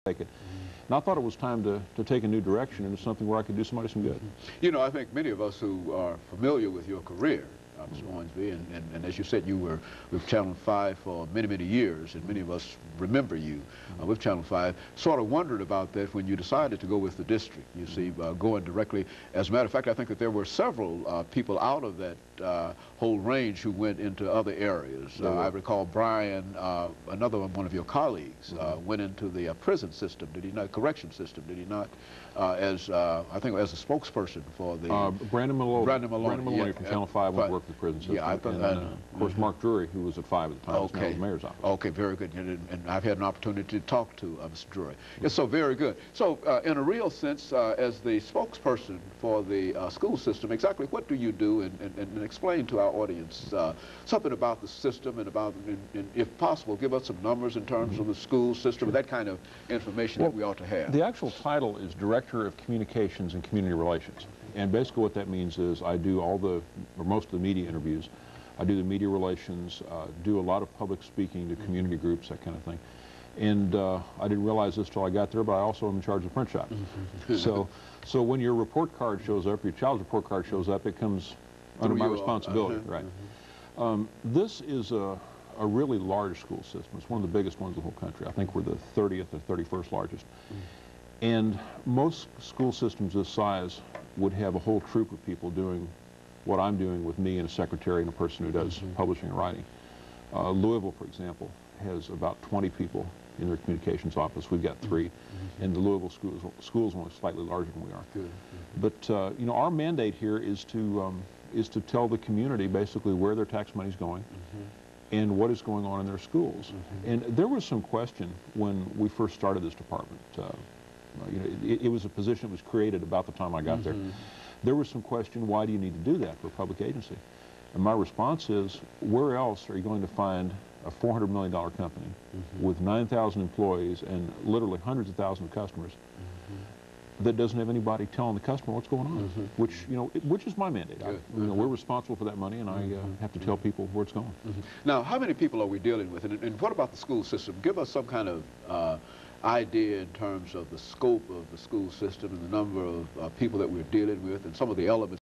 take it. And I thought it was time to take a new direction into something where I could do somebody some good. You know, I think many of us who are familiar with your career, Mr. COwnsby, and as you said, you were with Channel 5 for many, many years, and many of us remember you with Channel 5, sort of wondered about that when you decided to go with the district, you see, going directly. As a matter of fact, I think that there were several people out of that whole range who went into other areas. I recall Brian, another one of your colleagues, went into the prison system, did he not? Correction system, did he not? I think as a spokesperson for the... Brandon Maloney. Brandon Yeah, from Channel 5 went to work for the prison system. Yeah, I thought, and, of course, Mark Drury, who was at 5 at the time, was now the mayor's office. Okay, very good. And I've had an opportunity to talk to Mr. Drury. It's so very good. So, in a real sense, as the spokesperson for the school system, exactly what do you do? And explain to our audience something about the system and about, and if possible, give us some numbers in terms of the school system, that kind of information that we ought to have. The actual title is Director of Communications and Community Relations. And basically what that means is I do all the, or most of the media interviews. I do the media relations, do a lot of public speaking to community groups, that kind of thing. And I didn't realize this till I got there, but I also am in charge of the print shop. So when your report card shows up, your child's report card shows up, it comes under my responsibility, right? This is a really large school system. It's one of the biggest ones in the whole country. I think we're the 30th or 31st largest. And most school systems this size would have a whole troop of people doing what I'm doing with me and a secretary and a person who does publishing and writing. Louisville, for example, has about 20 people in their communications office. We've got 3. And the Louisville school's only slightly larger than we are. But you know, our mandate here is to tell the community basically where their tax money is going and what is going on in their schools. And there was some question when we first started this department. You know, it was a position that was created about the time I got there. There was some question, why do you need to do that for a public agency? And my response is, where else are you going to find a $400 million company with 9,000 employees and literally hundreds of thousands of customers that doesn't have anybody telling the customer what's going on, which, you know, which is my mandate. You know, we're responsible for that money, and I have to tell people where it's going. Now, how many people are we dealing with? And what about the school system? Give us some kind of idea in terms of the scope of the school system and the number of people that we're dealing with and some of the elements